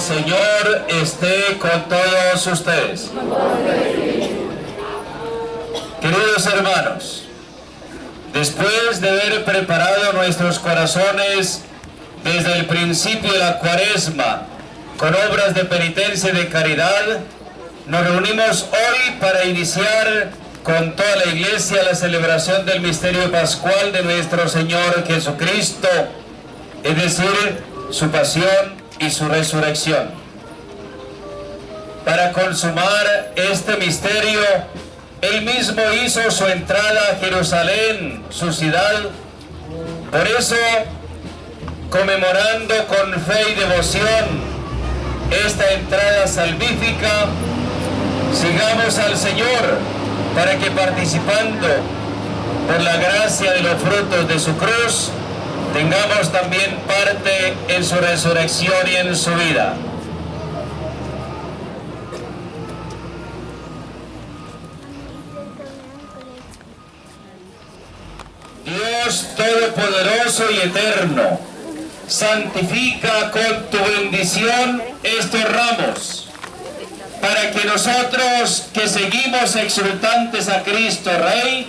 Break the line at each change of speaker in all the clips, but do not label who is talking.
Señor esté con todos ustedes. Queridos hermanos, después de haber preparado nuestros corazones desde el principio de la Cuaresma con obras de penitencia y de caridad, nos reunimos hoy para iniciar con toda la Iglesia la celebración del misterio pascual de nuestro Señor Jesucristo, es decir, su pasión y su resurrección. Para consumar este misterio, Él mismo hizo su entrada a Jerusalén, su ciudad. Por eso, conmemorando con fe y devoción esta entrada salvífica, sigamos al Señor para que, participando por la gracia de los frutos de su cruz, tengamos también parte en su resurrección y en su vida. Dios Todopoderoso y Eterno, santifica con tu bendición estos ramos, para que nosotros que seguimos exultantes a Cristo Rey,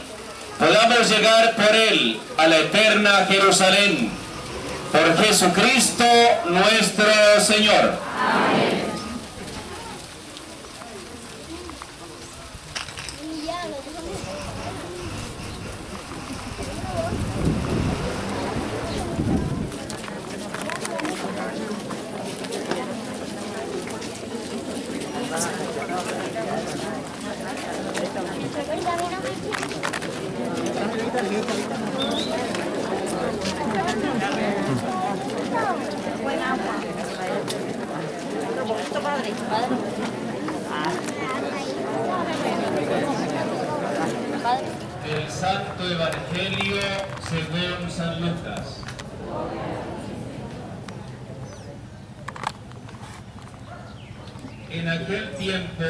podamos llegar por Él a la eterna Jerusalén. Por Jesucristo nuestro Señor. Amén. El Santo Evangelio según San Lucas. En aquel tiempo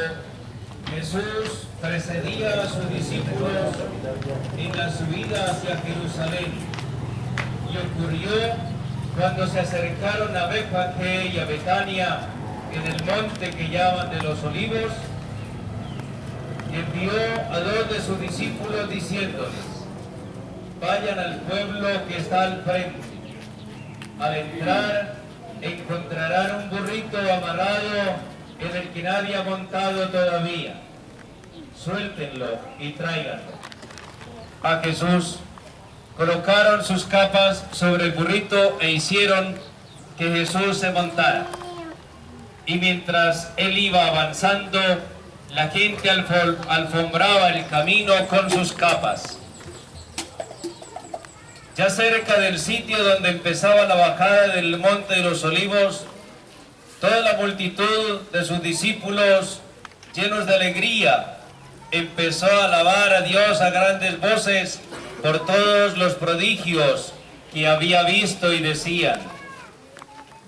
Jesús precedía a sus discípulos en la subida hacia Jerusalén, y ocurrió cuando se acercaron a Betfagé y a Betania en el monte que llaman de los Olivos, envió a dos de sus discípulos diciéndoles: vayan al pueblo que está al frente. Al entrar encontrarán un burrito amarrado en el que nadie ha montado todavía. Suéltenlo y tráiganlo. A Jesús colocaron sus capas sobre el burrito e hicieron que Jesús se montara. Y mientras él iba avanzando, la gente alfombraba el camino con sus capas. Ya cerca del sitio donde empezaba la bajada del Monte de los Olivos, toda la multitud de sus discípulos, llenos de alegría, empezó a alabar a Dios a grandes voces por todos los prodigios que había visto, y decían: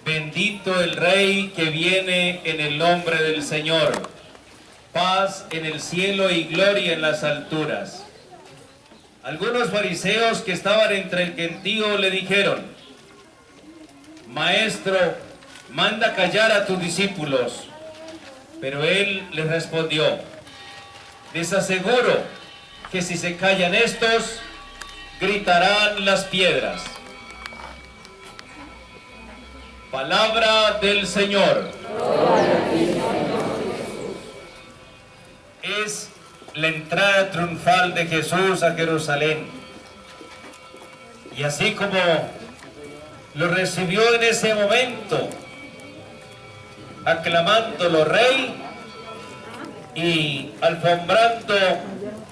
bendito el Rey que viene en el nombre del Señor. Paz en el cielo y gloria en las alturas. Algunos fariseos que estaban entre el gentío le dijeron: Maestro, manda callar a tus discípulos. Pero él les respondió: les aseguro que si se callan estos, gritarán las piedras. Palabra del Señor. Es la entrada triunfal de Jesús a Jerusalén. Y así como lo recibió en ese momento, aclamándolo rey y alfombrando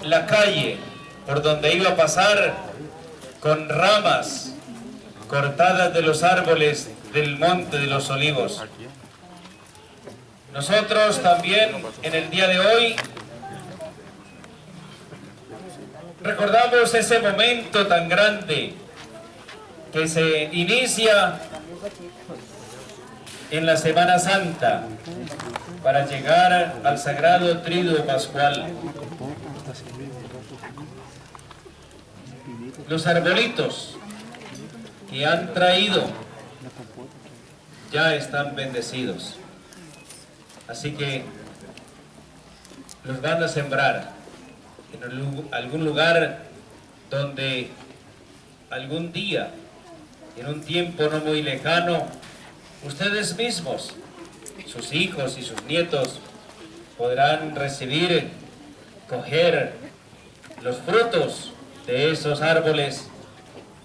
la calle por donde iba a pasar con ramas cortadas de los árboles del Monte de los Olivos. Nosotros también en el día de hoy recordamos ese momento tan grande que se inicia en la Semana Santa para llegar al Sagrado Tríduo Pascual. Los arbolitos que han traído ya están bendecidos. Así que los van a sembrar en algún lugar donde algún día, en un tiempo no muy lejano, ustedes mismos, sus hijos y sus nietos, podrán recibir, coger los frutos de esos árboles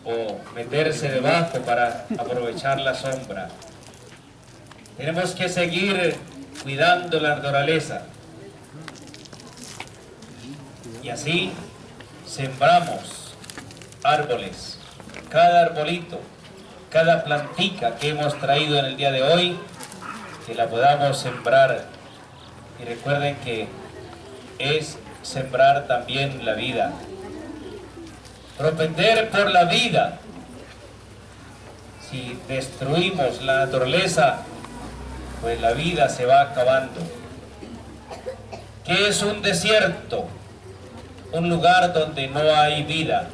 o meterse debajo para aprovechar la sombra. Tenemos que seguir cuidando la naturaleza. Y así sembramos árboles, cada arbolito, cada plantica que hemos traído en el día de hoy, que la podamos sembrar. Y recuerden que es sembrar también la vida. Propender por la vida. Si destruimos la naturaleza, pues la vida se va acabando. ¿Qué es un desierto? Un lugar donde no hay vida.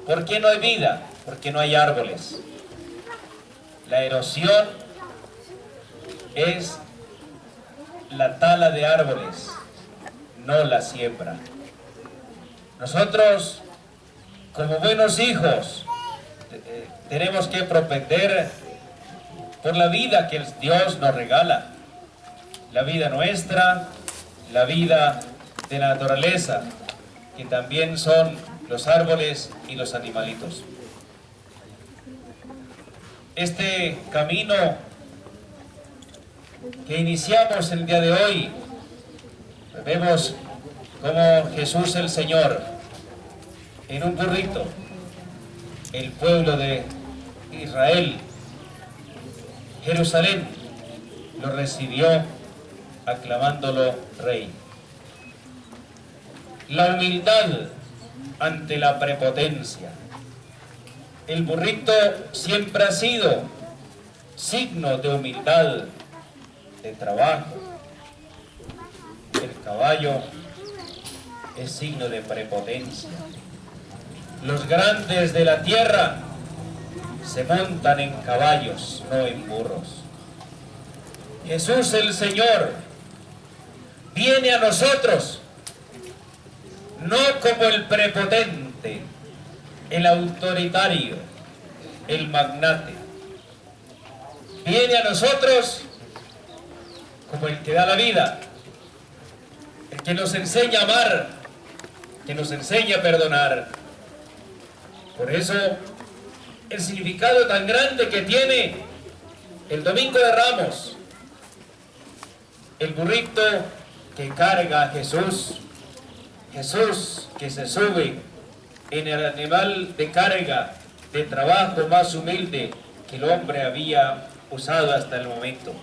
¿Por qué no hay vida? Porque no hay árboles. La erosión es la tala de árboles, no la siembra. Nosotros, como buenos hijos, tenemos que propender por la vida que Dios nos regala. La vida nuestra, la vida de la naturaleza, que también son los árboles y los animalitos. Este camino que iniciamos el día de hoy, vemos como Jesús el Señor, en un burrito, el pueblo de Israel, Jerusalén, lo recibió aclamándolo rey. La humildad ante la prepotencia. El burrito siempre ha sido signo de humildad, de trabajo. El caballo es signo de prepotencia. Los grandes de la tierra se montan en caballos, no en burros. Jesús el Señor viene a nosotros no como el prepotente, el autoritario, el magnate. Viene a nosotros como el que da la vida, el que nos enseña a amar, que nos enseña a perdonar. Por eso, el significado tan grande que tiene el Domingo de Ramos, el burrito que carga a Jesús, Jesús que se sube en el animal de carga, de trabajo más humilde que el hombre había usado hasta el momento.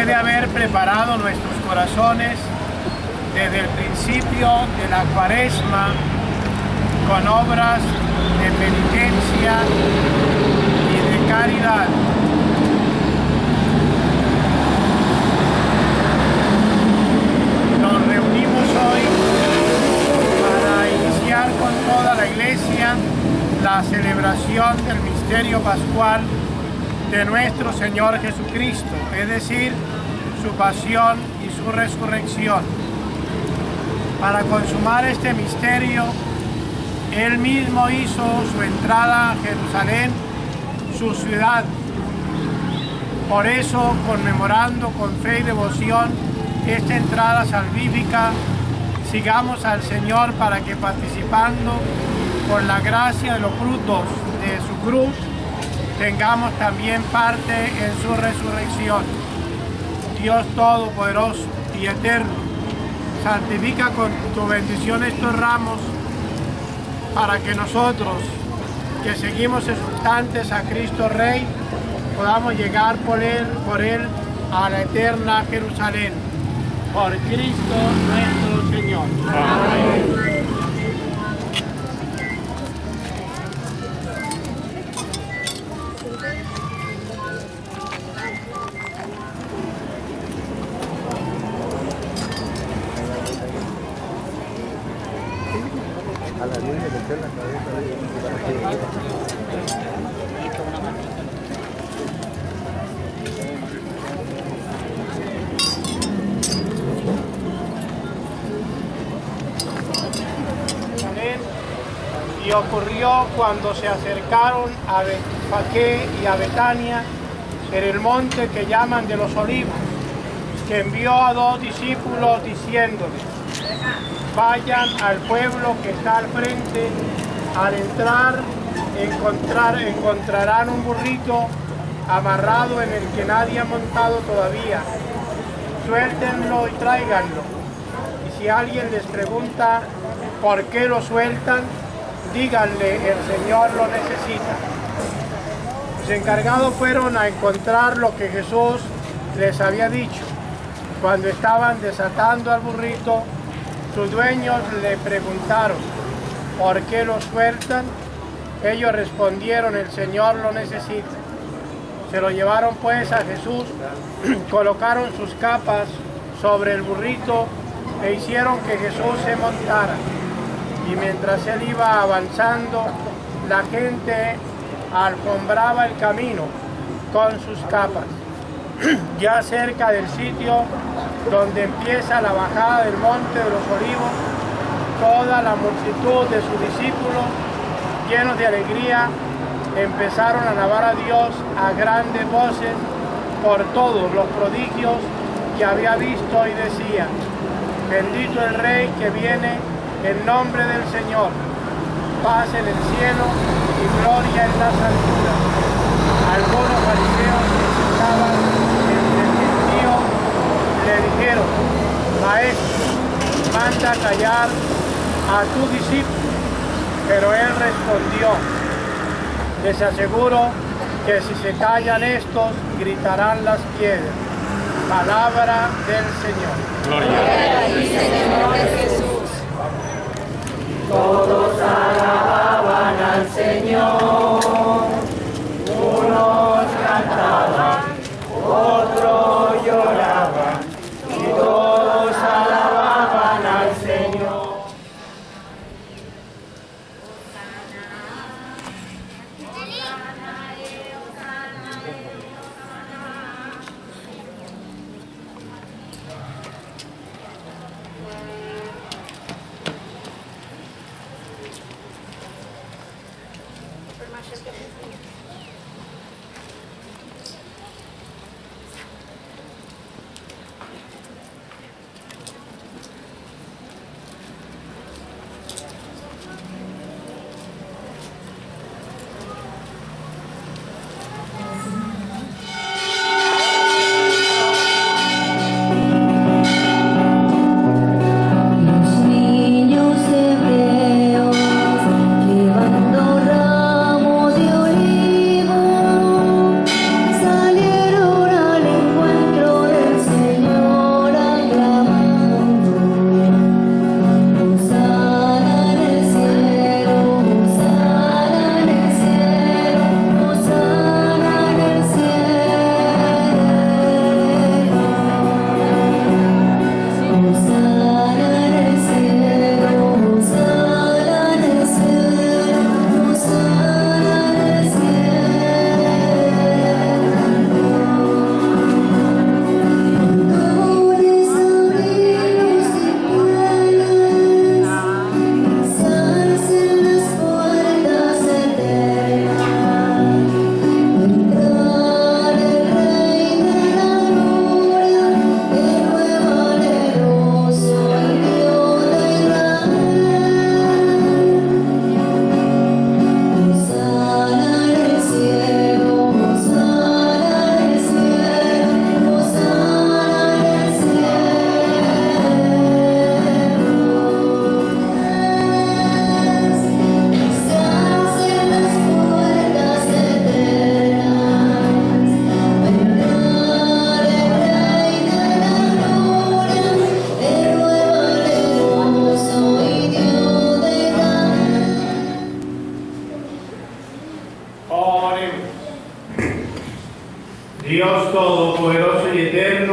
debe haber preparado nuestros corazones desde el principio de la Cuaresma con obras de penitencia y de caridad. Nos reunimos hoy para iniciar con toda la Iglesia la celebración del misterio pascual de nuestro Señor Jesucristo, es decir, su pasión y su resurrección. Para consumar este misterio, Él mismo hizo su entrada a Jerusalén, su ciudad. Por eso, conmemorando con fe y devoción esta entrada salvífica, sigamos al Señor para que, participando por la gracia de los frutos de su cruz, tengamos también parte en su resurrección. Dios Todopoderoso y Eterno, santifica con tu bendición estos ramos para que nosotros, que seguimos exultantes a Cristo Rey, podamos llegar por él a la eterna Jerusalén. Por Cristo nuestro Señor. Amén.
A la niña le echó la cabeza.
Y ocurrió cuando se acercaron a Betfagé y a Betania, en el monte que llaman de los Olivos, que envió a 2 discípulos diciéndoles: vayan al pueblo que está al frente, al entrar encontrarán un burrito amarrado en el que nadie ha montado todavía. Suéltenlo y tráiganlo. Y si alguien les pregunta por qué lo sueltan, díganle: el Señor lo necesita. Los encargados fueron a encontrar lo que Jesús les había dicho. Cuando estaban desatando al burrito, sus dueños le preguntaron: ¿por qué lo sueltan? Ellos respondieron: el Señor lo necesita. Se lo llevaron pues a Jesús, colocaron sus capas sobre el burrito e hicieron que Jesús se montara. Y mientras él iba avanzando, la gente alfombraba el camino con sus capas. Ya cerca del sitio donde empieza la bajada del monte de los Olivos, toda la multitud de sus discípulos, llenos de alegría, empezaron a alabar a Dios a grandes voces por todos los prodigios que había visto, y decía: bendito el Rey que viene en nombre del Señor, paz en el cielo y gloria en las alturas. Algunos fariseos que estaban entre el gentío le dijeron: Maestro, manda callar a tu discípulo. Pero él respondió: les aseguro que si se callan estos, gritarán las piedras. Palabra del Señor.
Gloria a ti, Señor Jesús. Todos alababan al Señor, unos cantaban, otros lloraban, y todos alababan al Señor.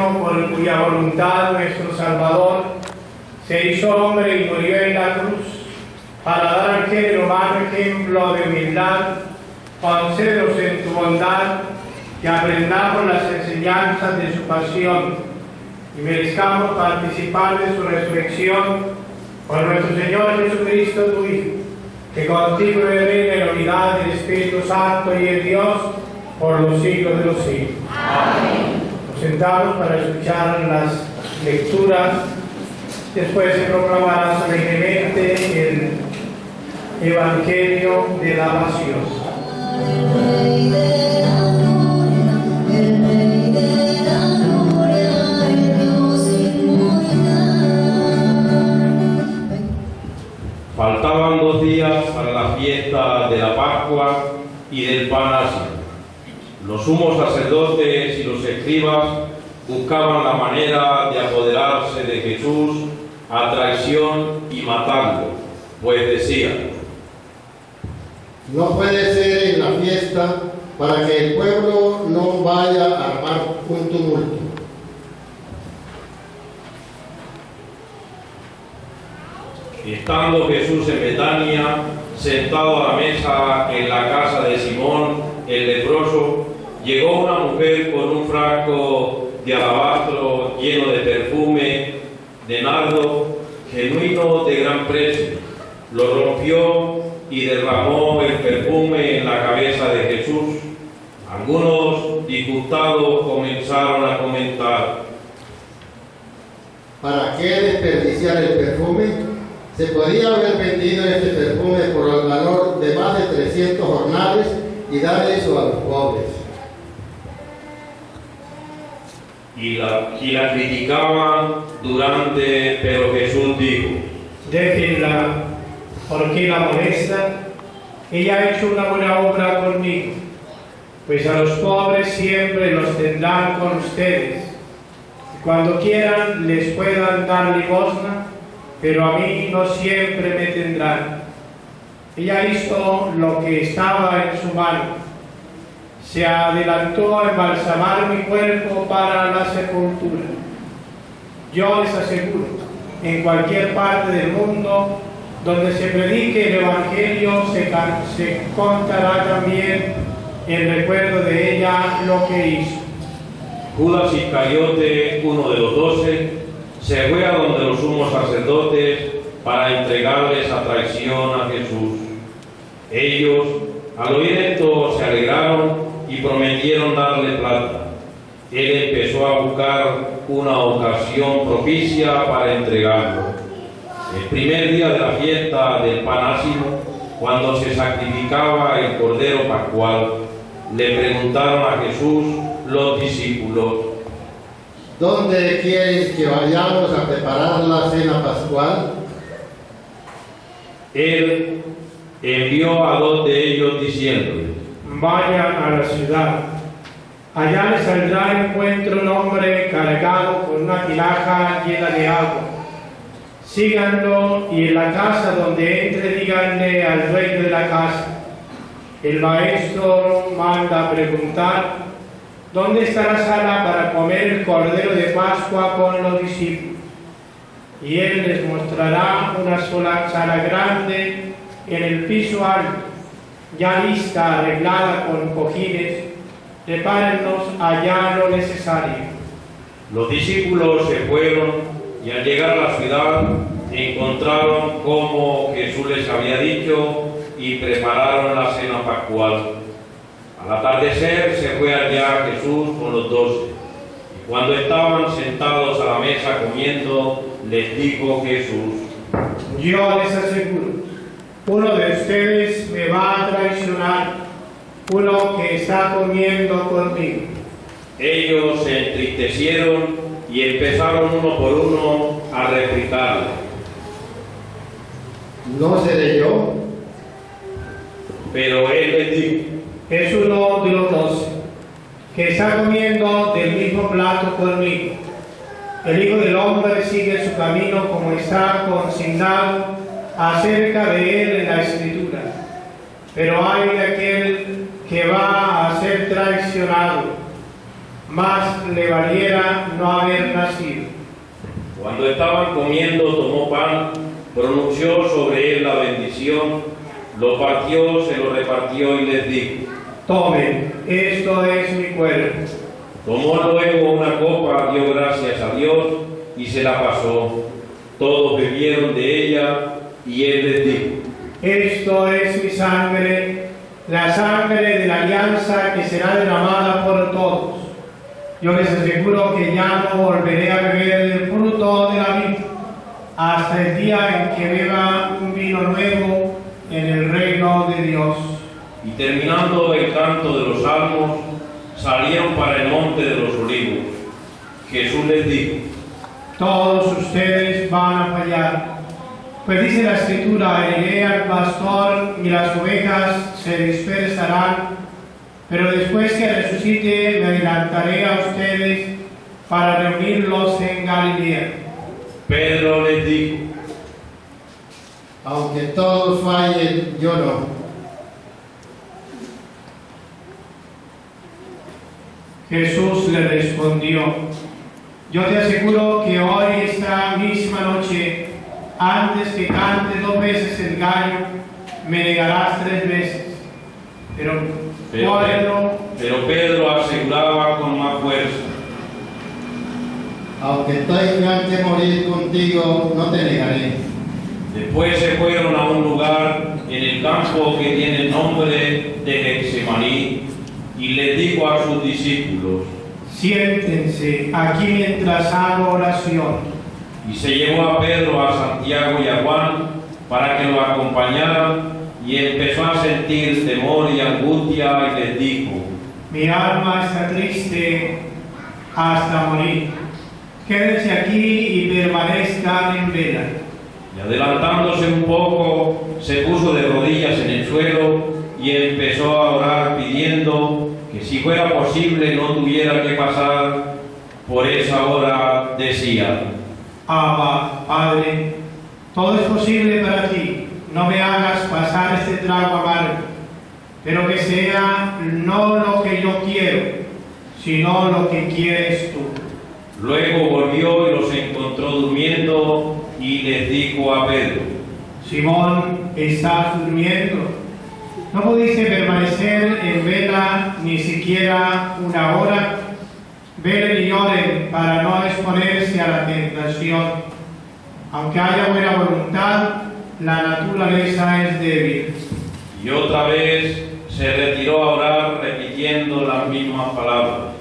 Eterno, por cuya voluntad nuestro Salvador se hizo hombre y murió en la cruz, para dar al género humano ejemplo de humildad, concédenos en tu bondad que aprendamos las enseñanzas de su pasión y merezcamos participar de su resurrección por nuestro Señor Jesucristo, tu Hijo, que contigo reina en la unidad del Espíritu Santo y el Dios por los siglos de los siglos.
Amén.
Nos sentamos para escuchar las lecturas. Después se proclamará solemnemente el Evangelio de la Pasión.
Faltaban 2 días para la fiesta de la Pascua y del Pan Ácimo. Los sumos sacerdotes y los escribas buscaban la manera de apoderarse de Jesús a traición y matarlo, pues decían:
no puede ser en la fiesta para que el pueblo no vaya a armar un tumulto.
Estando Jesús en Betania, sentado a la mesa en la casa de Simón, el leproso, llegó una mujer con un frasco de alabastro lleno de perfume de nardo, genuino de gran precio. Lo rompió y derramó el perfume en la cabeza de Jesús. Algunos disgustados comenzaron a comentar:
¿para qué desperdiciar el perfume? Se podía haber vendido este perfume por el valor de más de 300 jornales y dar eso a los pobres.
Y la criticaban pero Jesús dijo:
déjenla, porque la molesta. Ella ha hecho una buena obra conmigo, pues a los pobres siempre los tendrán con ustedes. Y cuando quieran les puedan dar limosna, pero a mí no siempre me tendrán. Ella hizo lo que estaba en su mano. Se adelantó a embalsamar mi cuerpo para la sepultura. Yo les aseguro, en cualquier parte del mundo donde se predique el Evangelio, se contará también en recuerdo de ella lo que hizo.
Judas Iscariote, uno de los 12, se fue a donde los sumos sacerdotes para entregarles a traición a Jesús. Ellos, al oír esto, se alegraron y prometieron darle plata. Él empezó a buscar una ocasión propicia para entregarlo. El primer día de la fiesta del Pan Ácimo, cuando se sacrificaba el Cordero Pascual, le preguntaron a Jesús los discípulos:
¿dónde quieren que vayamos a preparar la cena pascual?
Él envió a 2 de ellos diciéndoles:
vayan a la ciudad. Allá les saldrá al encuentro un hombre cargado con una tinaja llena de agua. Síganlo y en la casa donde entre díganle al dueño de la casa: el maestro manda a preguntar, ¿dónde está la sala para comer el cordero de Pascua con los discípulos? Y él les mostrará una sola sala grande en el piso alto, ya lista, arreglada con cojines. Prepárennos allá lo necesario.
Los discípulos se fueron y al llegar a la ciudad encontraron como Jesús les había dicho y prepararon la cena pascual. Al atardecer se fue allá Jesús con los 12. Y cuando estaban sentados a la mesa comiendo, les dijo Jesús:
yo les aseguro, uno de ustedes me va a traicionar, uno que está comiendo conmigo.
Ellos se entristecieron y empezaron uno por uno a replicarle:
¿no seré yo?
Pero él les dijo:
es uno de los 12, que está comiendo del mismo plato conmigo. El Hijo del Hombre sigue su camino como está consignado acerca de él en la Escritura. Pero hay de aquel que va a ser traicionado. más le valiera no haber nacido.
Cuando estaban comiendo, tomó pan, pronunció sobre él la bendición, lo partió, se lo repartió y les dijo:
Tomen, esto es mi cuerpo.
Tomó luego una copa, dio gracias a Dios y se la pasó. Todos bebieron de ella y él les dijo:
Esto es mi sangre, la sangre de la alianza que será derramada por todos. Yo les aseguro que ya no volveré a beber del fruto de la vid hasta el día en que beba un vino nuevo en el reino de Dios.
Y terminando el canto de los salmos, salieron para el monte de los olivos. Jesús les dijo:
Todos ustedes van a fallar, pues dice la Escritura: heriré al pastor y las ovejas se dispersarán, pero después que resucite me adelantaré a ustedes para reunirlos en Galilea.
Pedro les dijo:
Aunque todos fallen, yo no.
Jesús le respondió: Yo te aseguro que hoy, esta misma noche, antes que cante 2 veces el gallo, me negarás 3 veces. Pero
Pedro aseguraba con más fuerza:
Aunque tengan que morir contigo, no te negaré.
Después se fueron a un lugar en el campo que tiene el nombre de Getsemaní y les dijo a sus discípulos:
Siéntense aquí mientras hago oración.
Y se llevó a Pedro, a Santiago y a Juan para que lo acompañaran, y empezó a sentir temor y angustia y les dijo:
Mi alma está triste hasta morir. Quédense aquí y permanezcan en vela.
Y adelantándose un poco, se puso de rodillas en el suelo y empezó a orar pidiendo que si fuera posible no tuviera que pasar por esa hora. Decía:
Abba, Padre, todo es posible para ti. No me hagas pasar este trago amargo, pero que sea no lo que yo quiero, sino lo que quieres tú.
Luego volvió y los encontró durmiendo y les dijo a Pedro:
Simón, ¿estás durmiendo? ¿No pudiste permanecer en vela ni siquiera 1 hora? Velen y oren para no exponerse a la tentación. Aunque haya buena voluntad, la naturaleza es débil.
Y otra vez se retiró a orar repitiendo las mismas palabras.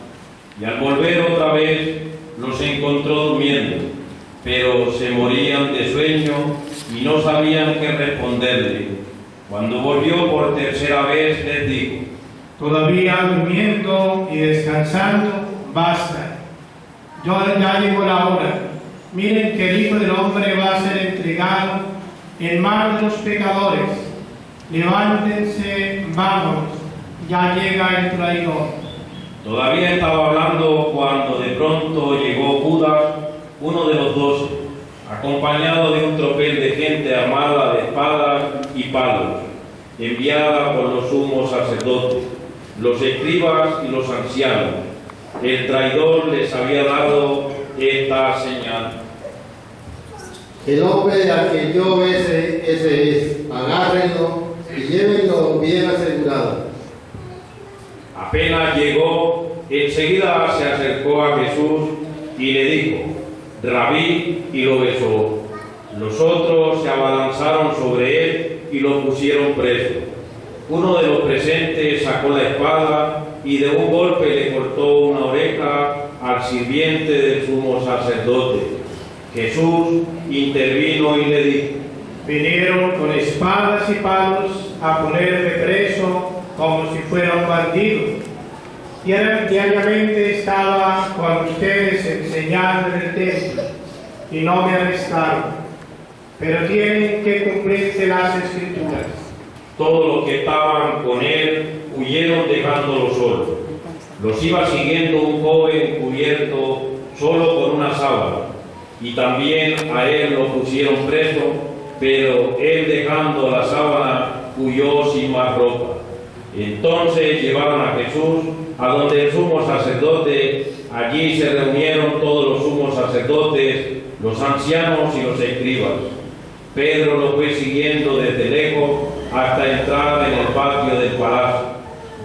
Y al volver otra vez los encontró durmiendo, pero se morían de sueño y no sabían qué responderle. Cuando volvió por tercera vez les dijo:
Todavía durmiendo y descansando, basta. Ya llegó la hora. Miren que el Hijo del Hombre va a ser entregado en manos de los pecadores. Levántense, vamos, ya llega el traidor.
Todavía estaba hablando cuando de pronto llegó Judas, uno de los 12, acompañado de un tropel de gente armada de espadas y palos, enviada por los sumos sacerdotes, los escribas y los ancianos. El traidor les había dado esta señal:
El hombre a quien yo bese, ese es. Agárrenlo y llévenlo bien asegurado.
Apenas llegó, enseguida se acercó a Jesús y le dijo: Rabí, y lo besó. Los otros se abalanzaron sobre él y lo pusieron preso. Uno de los presentes sacó la espada y de un golpe le cortó una oreja al sirviente del sumo sacerdote. Jesús intervino y le dijo:
Vinieron con espadas y palos a ponerme preso como si fuera un bandido. Diariamente estaba con ustedes enseñando en el templo y no me arrestaron. Pero tienen que cumplirse las Escrituras.
Todos los que estaban con él huyeron dejándolo solo. Los iba siguiendo un joven cubierto solo con una sábana, y también a él lo pusieron preso, pero él, dejando la sábana, huyó sin más ropa. Entonces llevaron a Jesús a donde el sumo sacerdote. Allí se reunieron todos los sumos sacerdotes, los ancianos y los escribas. Pedro lo fue siguiendo desde lejos hasta entrar en el patio del palacio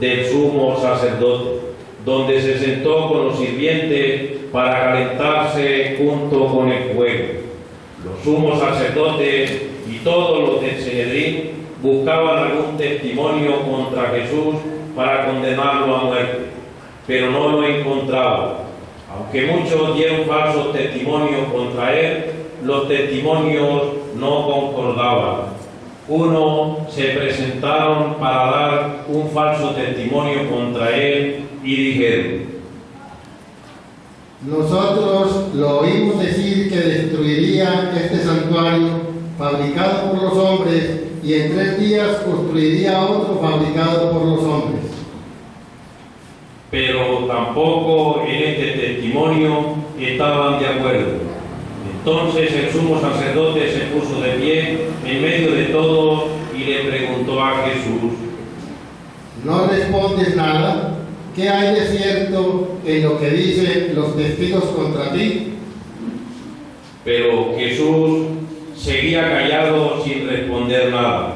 del sumo sacerdote, donde se sentó con los sirvientes para calentarse junto con el fuego. Los sumos sacerdotes y todos los del Sanedrín buscaban algún testimonio contra Jesús para condenarlo a muerte, pero no lo encontraban. Aunque muchos dieron falsos testimonios contra él, los testimonios no concordaban. Unos se presentaron para dar un falso testimonio contra él y dijeron:
nosotros lo oímos decir que destruiría este santuario fabricado por los hombres y en 3 días construiría otro fabricado por los hombres.
Pero tampoco en este testimonio estaban de acuerdo. Entonces el sumo sacerdote se puso de pie en medio de todos y le preguntó a Jesús:
¿no respondes nada? ¿Qué hay de cierto en lo que dicen los testigos contra ti?
Pero Jesús seguía callado sin responder nada.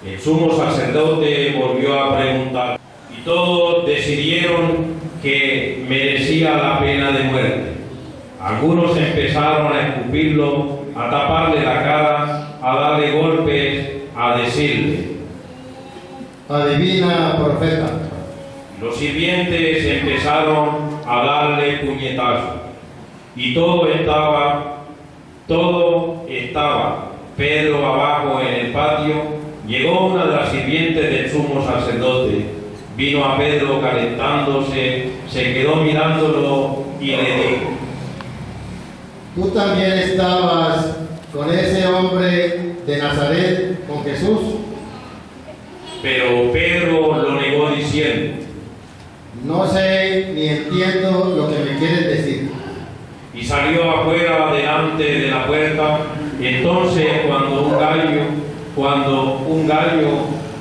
El sumo sacerdote volvió a preguntar y todos decidieron que merecía la pena de muerte. Algunos empezaron a escupirlo, a taparle la cara, a darle golpes, a decirle:
adivina, profeta.
Los sirvientes empezaron a darle puñetazos y todo estaba Pedro abajo en el patio. Llegó una de las sirvientes del sumo sacerdote, vino a Pedro calentándose, se quedó mirándolo y le dijo:
¿tú también estabas con ese hombre de Nazaret, con Jesús?
Pero Pedro lo negó diciendo:
no sé ni entiendo lo que me quieres decir.
Y salió afuera delante de la puerta. Entonces cuando un gallo,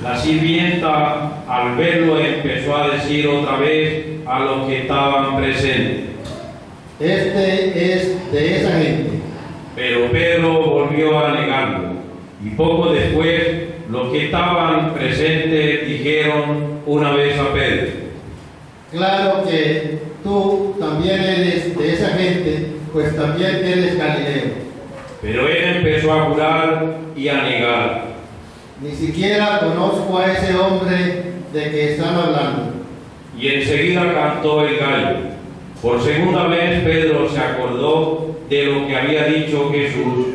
la sirvienta, al verlo, empezó a decir otra vez a los que estaban presentes:
este es de esa gente.
Pero Pedro volvió a negarlo. Y poco después los que estaban presentes dijeron una vez a Pedro:
claro que tú también eres de esa gente, pues también eres Galileo.
Pero él empezó a jurar y a negar:
ni siquiera conozco a ese hombre de que están hablando.
Y enseguida cantó el gallo. Por segunda vez Pedro se acordó de lo que había dicho Jesús,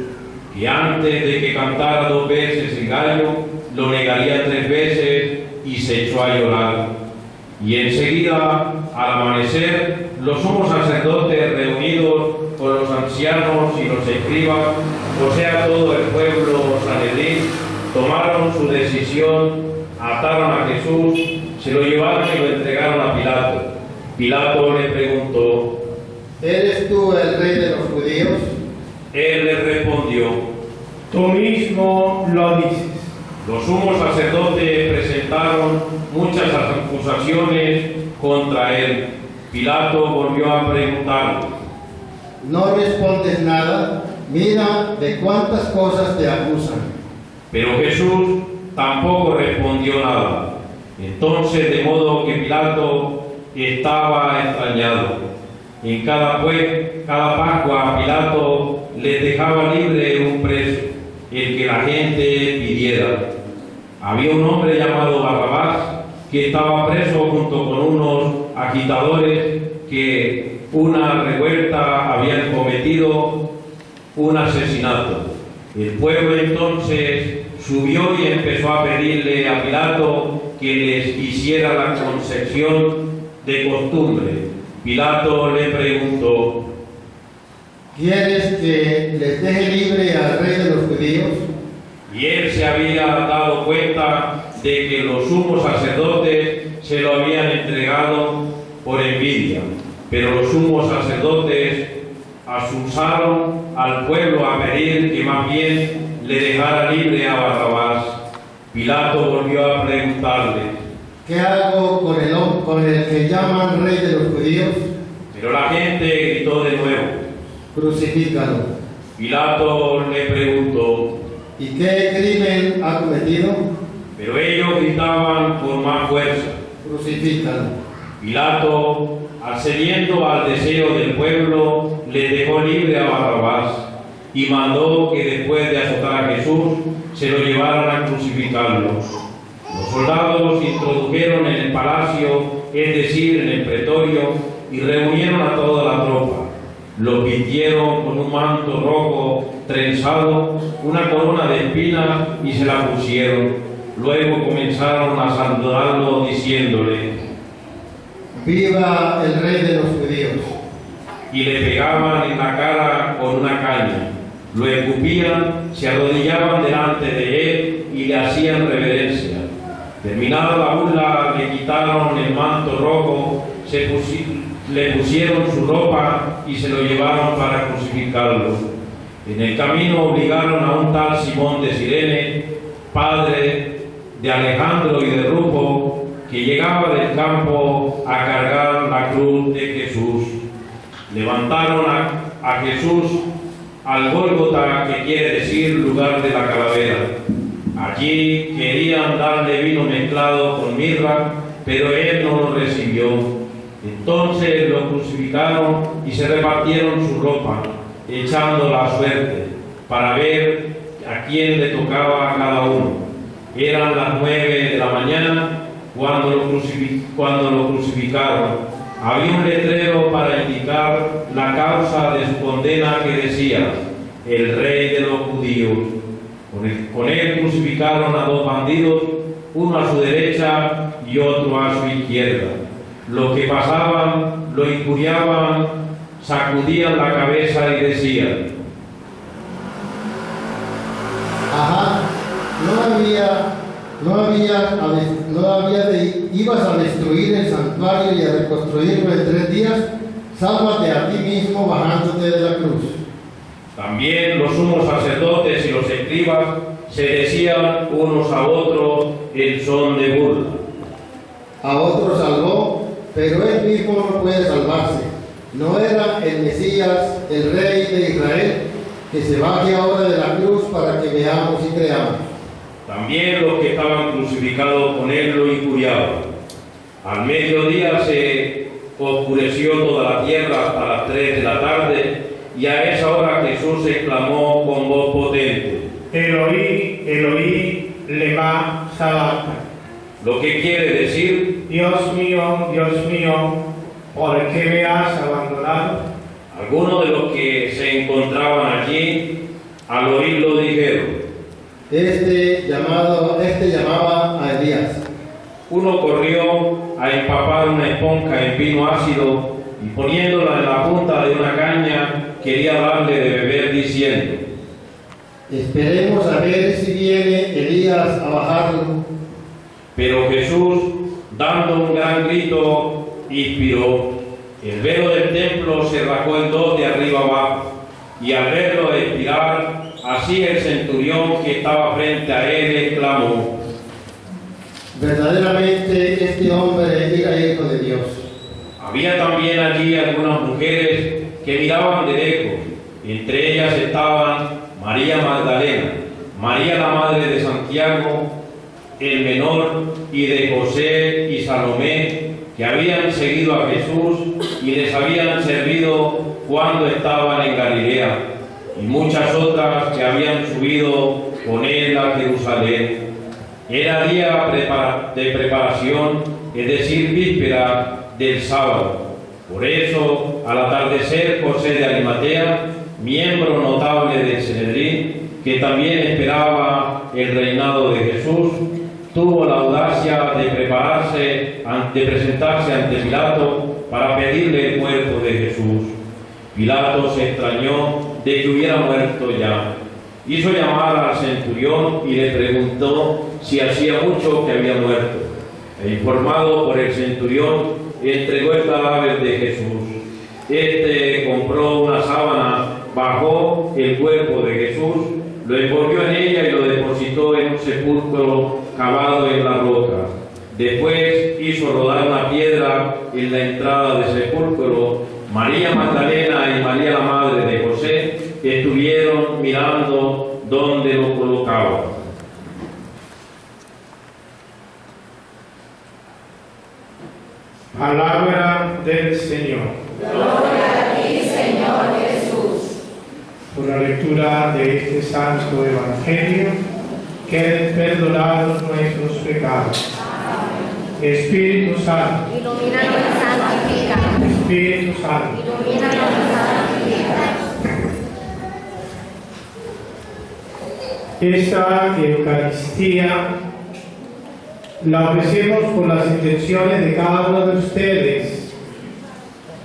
que antes de que cantara 2 veces el gallo, lo negaría 3 veces, y se echó a llorar. Y enseguida, al amanecer, los sumos sacerdotes reunidos con los ancianos y los escribas, o sea, todo el pueblo Sanedrín, tomaron su decisión, ataron a Jesús, se lo llevaron y lo entregaron a Pilato. Pilato le preguntó:
¿eres tú el rey de los judíos?
Él le respondió:
Tú mismo lo dices.
Los sumos sacerdotes presentaron muchas acusaciones contra él. Pilato volvió a preguntarle:
¿no respondes nada? Mira de cuántas cosas te acusan.
Pero Jesús tampoco respondió nada. Entonces, de modo que Pilato estaba extrañado. En cada Pascua Pilato le dejaba libre un preso, el que la gente pidiera. Había un hombre llamado Barrabás que estaba preso junto con unos agitadores que una revuelta habían cometido un asesinato. El pueblo entonces subió y empezó a pedirle a Pilato que les hiciera la concesión de costumbre. Pilato le preguntó:
¿quieres que les deje libre al rey de los judíos?
Y él se había dado cuenta de que los sumos sacerdotes se lo habían entregado por envidia. Pero los sumos sacerdotes asusaron al pueblo a pedir que más bien le dejara libre a Barrabás. Pilato volvió a preguntarle:
¿qué hago con el que llaman rey de los judíos?
Pero la gente gritó de nuevo.
Crucifícalo.
Pilato le preguntó,
¿Y qué crimen ha cometido?
pero ellos gritaban con más fuerza.
Crucifícalo.
Pilato, accediendo al deseo del pueblo, le dejó libre a Barrabás y mandó que después de azotar a Jesús se lo llevaran a crucificarlo. Los soldados introdujeron en el palacio, es decir, en el pretorio, y reunieron a toda la tropa. Lo vistieron con un manto rojo trenzado, una corona de espinas y se la pusieron. Luego comenzaron a saludarlo diciéndole:
¡Viva el rey de los judíos!
Y le pegaban en la cara con una caña, lo escupían, se arrodillaban delante de él y le hacían reverencia. Terminada la burla, le quitaron el manto rojo, le pusieron su ropa y se lo llevaron para crucificarlo. En el camino obligaron a un tal Simón de Cirene, padre de Alejandro y de Rufo, que llegaba del campo a cargar la cruz de Jesús. Levantaron a Jesús al Gólgota, que quiere decir lugar de la calavera. Allí querían darle vino mezclado con mirra, pero él no lo recibió. Entonces lo crucificaron y se repartieron su ropa, echando la suerte, para ver a quién le tocaba a cada uno. Eran las 9 de la mañana cuando lo crucificaron. Había un letrero para indicar la causa de su condena que decía: el rey de los judíos. Con él crucificaron a 2 bandidos, uno a su derecha y otro a su izquierda. Los que pasaban lo injuriaban, sacudían la cabeza y decían:
Ajá, ibas a destruir el santuario y a reconstruirlo en 3 días. Sálvate a ti mismo bajándote de la cruz.
También los sumos sacerdotes y los escribas se decían unos a otros en son de burla:
A otro salvó, pero él mismo no puede salvarse. ¿No era el Mesías, el Rey de Israel? Que se baje ahora de la cruz para que veamos y creamos.
También los que estaban crucificados con él lo injuriaban. Al mediodía se oscureció toda la tierra hasta las 3 de la tarde, y a esa hora Jesús exclamó con voz potente:
Eloí, Eloí, lema sabactani.
Lo que quiere decir:
Dios mío, ¿por qué me has abandonado?
Algunos de los que se encontraban allí, al oírlo, dijeron:
Este llamaba a Elías.
Uno corrió a empapar una esponja en vino ácido y poniéndola en la punta de una caña quería darle de beber diciendo:
Esperemos a ver si viene Elías a bajarlo.
Pero Jesús, dando un gran grito, inspiró. El velo del templo se rasgó en 2 de arriba abajo, y al verlo expirar, así el centurión que estaba frente a él exclamó:
Verdaderamente este hombre era hijo de Dios.
Había también allí algunas mujeres que miraban de lejos. Entre ellas estaban María Magdalena, María la madre de Santiago el menor y de José y Salomé, que habían seguido a Jesús y les habían servido cuando estaban en Galilea, y muchas otras que habían subido con él a Jerusalén. Era día de preparación, es decir, víspera del sábado. Por eso, al atardecer, José de Arimatea, miembro notable del Sanedrín, que también esperaba el reinado de Jesús, tuvo la audacia de presentarse ante Pilato para pedirle el cuerpo de Jesús. Pilato se extrañó de que hubiera muerto ya. Hizo llamar al centurión y le preguntó si hacía mucho que había muerto. E informado por el centurión, entregó el cadáver de Jesús. Este compró una sábana, bajó el cuerpo de Jesús, lo envolvió en ella y lo depositó en un sepulcro cavado en la roca. Después hizo rodar una piedra en la entrada del sepulcro. María Magdalena y María la madre de José estuvieron mirando dónde lo colocaban.
Palabra del Señor.
Gloria a ti, Señor Jesús.
Por la lectura de este santo evangelio, queden perdonados nuestros pecados. Espíritu Santo,
Ilumínanos y santifica.
Espíritu Santo,
Ilumínanos y santifica.
esta Eucaristía la ofrecemos por las intenciones de cada uno de ustedes,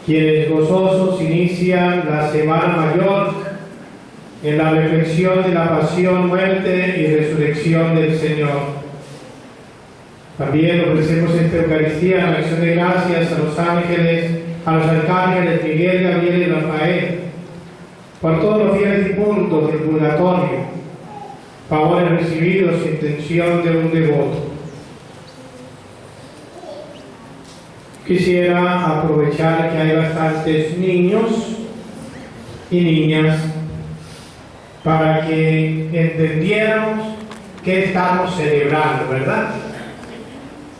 quienes gozosos inician la Semana Mayor en la reflexión de la pasión, muerte y resurrección del Señor. También ofrecemos esta Eucaristía en acción de gracias a los ángeles, a los arcángeles Miguel, Gabriel y Rafael, por todos los fieles difuntos del purgatorio, favores recibidos, intención de un devoto. Quisiera aprovechar que hay bastantes niños y niñas para que entendiéramos qué estamos celebrando, ¿verdad?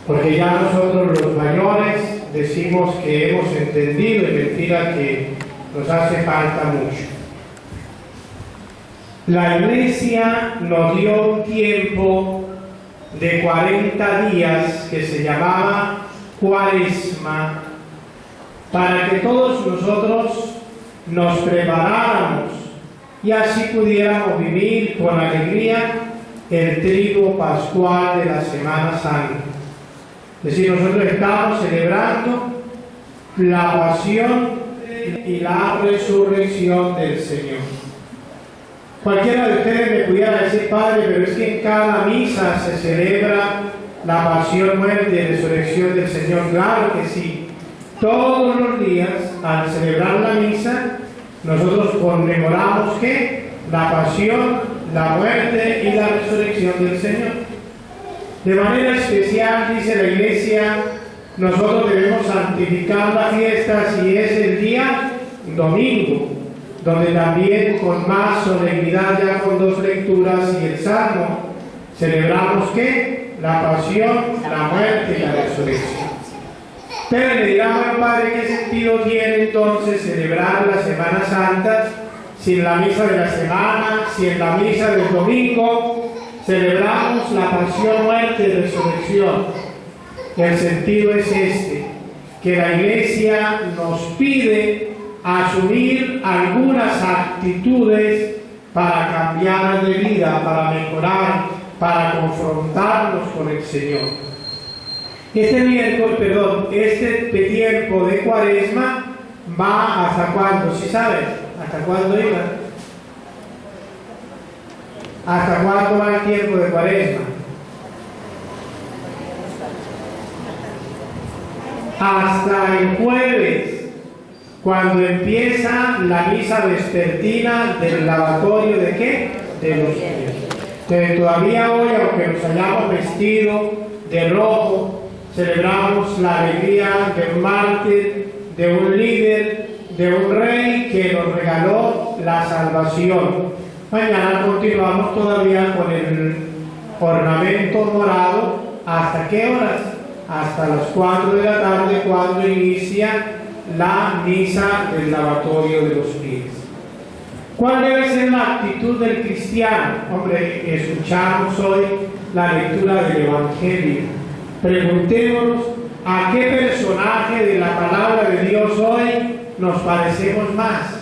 Porque ya nosotros los mayores decimos que hemos entendido, y mentira que nos hace falta mucho. La Iglesia nos dio un tiempo de 40 días que se llamaba Cuaresma, para que todos nosotros nos preparáramos y así pudiéramos vivir con alegría el triduo pascual de la Semana Santa. Es decir, nosotros estamos celebrando la pasión y la resurrección del Señor. Cualquiera de ustedes me pudiera decir, Padre, pero es que en cada misa se celebra la pasión, muerte y resurrección del Señor. Claro que sí. Todos los días, al celebrar la misa, nosotros conmemoramos ¿qué? La pasión, la muerte y la resurrección del Señor. De manera especial, dice la Iglesia, nosotros debemos santificar la fiesta si es el día domingo, donde también con más solemnidad, ya con 2 lecturas y el Salmo, celebramos ¿qué? La pasión, la muerte y la resurrección. Ustedes me dirán, bueno, Padre, ¿qué sentido tiene entonces celebrar la Semana Santa si en la misa de la semana, si en la misa del domingo celebramos la pasión, muerte y resurrección? El sentido es este, que la Iglesia nos pide asumir algunas actitudes para cambiar de vida, para mejorar, para confrontarnos con el Señor. Este tiempo de Cuaresma va hasta cuándo, ¿sí saben? ¿Hasta cuándo iba? ¿Hasta cuándo va el tiempo de Cuaresma? Hasta el jueves, cuando empieza la misa vespertina del lavatorio ¿de qué? De los pies. Todavía hoy, aunque nos hayamos vestido de rojo, celebramos la alegría de un mártir, de un líder, de un rey que nos regaló la salvación. Mañana continuamos todavía con el ornamento morado. ¿Hasta qué horas? Hasta las 4 de la tarde, cuando inicia la misa del lavatorio de los pies. ¿Cuál debe ser la actitud del cristiano? Hombre, escuchamos hoy la lectura del Evangelio. Preguntémonos a qué personaje de la palabra de Dios hoy nos parecemos más.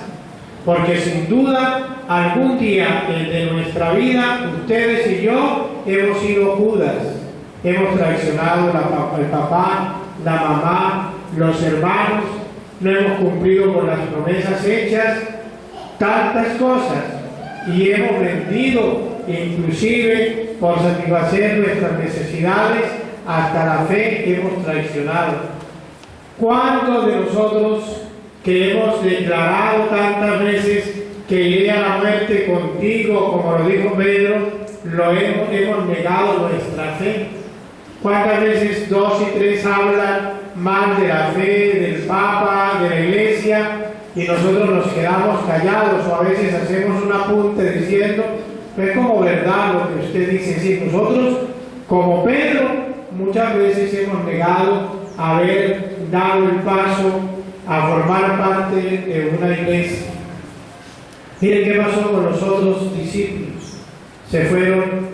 Porque sin duda, algún día de nuestra vida, ustedes y yo hemos sido Judas. Hemos traicionado el papá, la mamá, los hermanos, no hemos cumplido con las promesas hechas, tantas cosas, y hemos vendido, inclusive por satisfacer nuestras necesidades, hasta la fe hemos traicionado. ¿Cuántos de nosotros que hemos declarado tantas veces que iré a la muerte contigo, como lo dijo Pedro, hemos negado nuestra fe? ¿Cuántas veces 2 y 3 hablan mal de la fe, del Papa, de la Iglesia, y nosotros nos quedamos callados, o a veces hacemos un apunte diciendo, es como verdad lo que usted dice? Sí, nosotros, como Pedro, muchas veces hemos negado haber dado el paso a formar parte de una iglesia. Miren qué pasó con los otros discípulos. Se fueron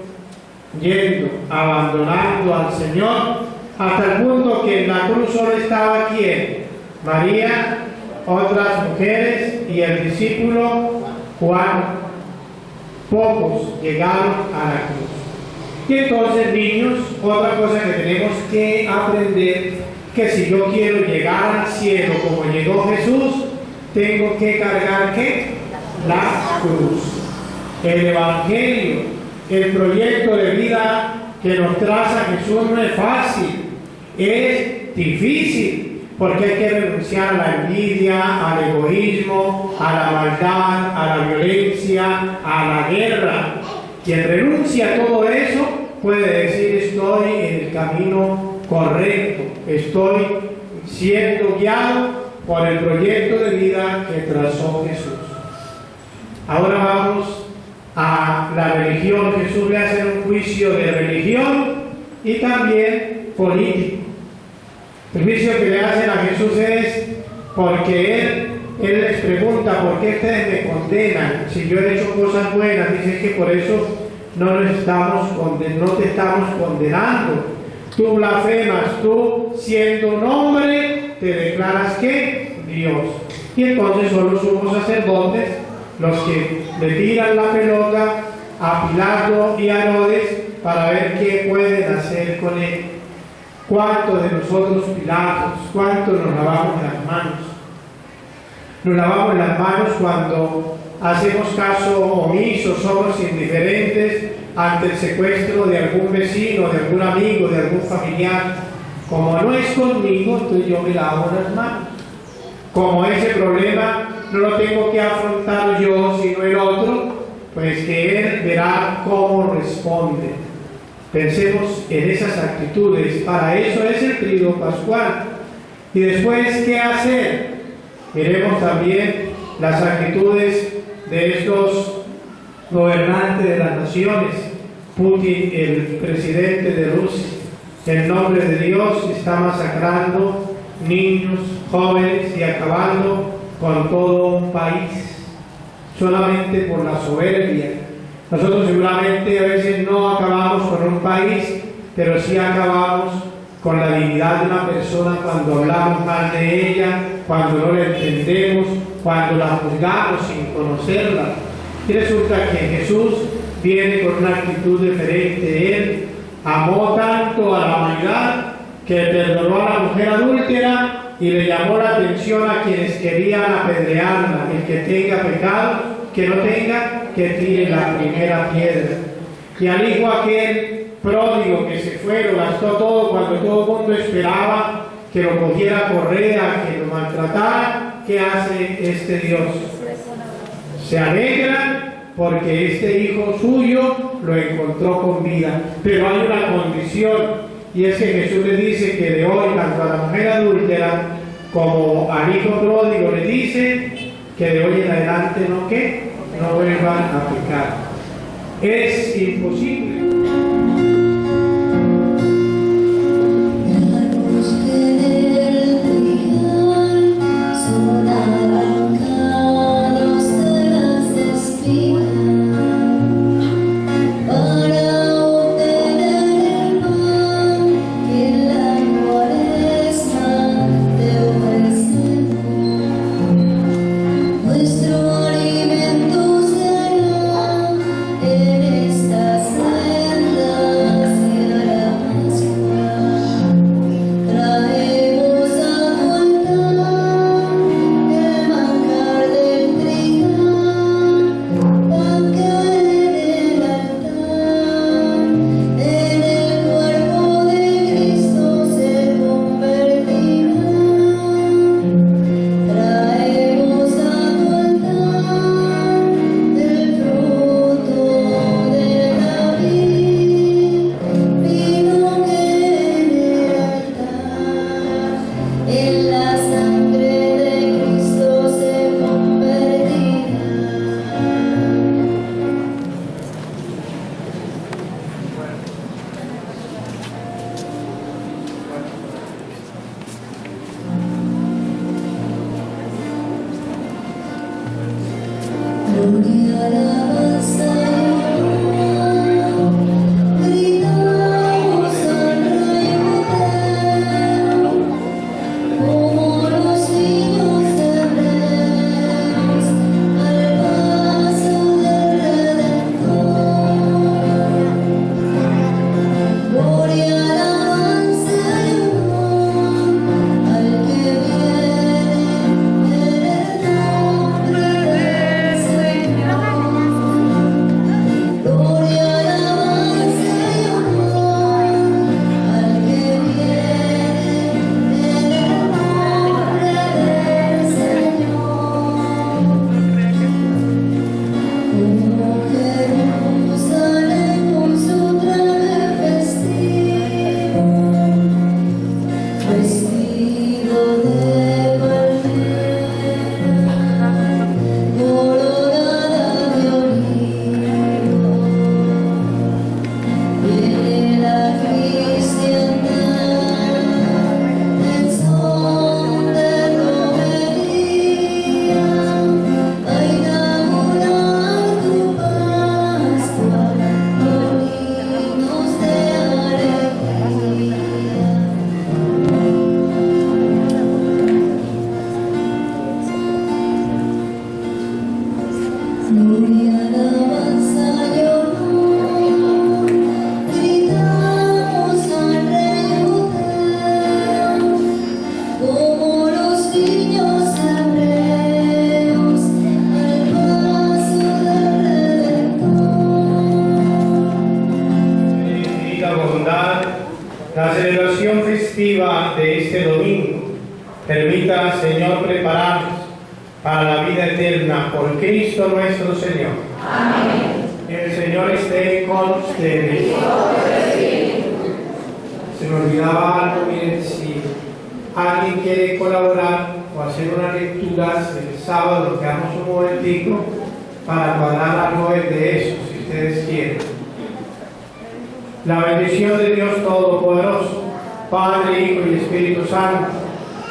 yendo, abandonando al Señor, hasta el punto que en la cruz solo estaba ¿quién? María, otras mujeres y el discípulo Juan. Pocos llegaron a la cruz. Y entonces, niños, otra cosa que tenemos que aprender, que si yo quiero llegar al cielo como llegó Jesús, tengo que cargar ¿qué? La cruz. El Evangelio, el proyecto de vida que nos traza Jesús no es fácil, es difícil, porque hay que renunciar a la envidia, al egoísmo, a la maldad, a la violencia, a la guerra. Quien renuncia a todo eso puede decir: estoy en el camino correcto, estoy siendo guiado por el proyecto de vida que trazó Jesús. Ahora vamos a la religión. Jesús le hace un juicio de religión y también político. El juicio que le hacen a Jesús es porque Él les pregunta: ¿por qué ustedes me condenan? Si yo he hecho cosas buenas. Dice que por eso no te estamos condenando. Tú blasfemas, tú siendo un hombre te declaras que Dios. Y entonces son los sumos sacerdotes los que le tiran la pelota a Pilato y a Herodes para ver qué pueden hacer con él. ¿Cuántos de nosotros, Pilatos, cuántos nos lavamos las manos? Nos lavamos las manos cuando hacemos caso omiso, somos indiferentes ante el secuestro de algún vecino, de algún amigo, de algún familiar. Como no es conmigo, entonces yo me lavo las manos. Como ese problema no lo tengo que afrontar yo, sino el otro, pues que él verá cómo responde. Pensemos en esas actitudes. Para eso es el Triduo Pascual. Y después, ¿qué hacer? Miremos también las actitudes de estos gobernantes de las naciones. Putin, el presidente de Rusia, en nombre de Dios está masacrando niños, jóvenes y acabando con todo un país, solamente por la soberbia. Nosotros seguramente a veces no acabamos con un país, pero sí acabamos con la dignidad de una persona cuando hablamos mal de ella, cuando no la entendemos, cuando la juzgamos sin conocerla. Y resulta que Jesús viene con una actitud diferente. Él amó tanto a la humanidad que perdonó a la mujer adúltera y le llamó la atención a quienes querían apedrearla. El que tenga pecado, que no tenga, que tire la primera piedra. Y al hijo aquel pródigo que se fue, lo gastó todo cuando todo el mundo esperaba que lo cogiera correa, que lo maltratara. ¿Qué hace este Dios? Se alegra porque este hijo suyo lo encontró con vida. Pero hay una condición, y es que Jesús le dice que de hoy, tanto a la mujer adúltera como al hijo pródigo, le dice que de hoy en adelante no vuelvan a pecar. Es imposible.
Nuestro alimento será en esta
La celebración festiva de este domingo permita, Señor, prepararnos para la vida eterna por Cristo nuestro Señor.
Amén.
El Señor esté con ustedes. Se me olvidaba algo, miren, si alguien quiere colaborar o hacer una lectura del sábado, nos quedamos un momentico para cuadrar algo de eso, si ustedes quieren. La bendición de Dios Todopoderoso, Padre, Hijo y Espíritu Santo,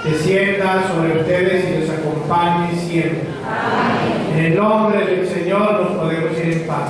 descienda sobre ustedes y les acompañe siempre. Amén. En el nombre del Señor nos podemos ir en paz.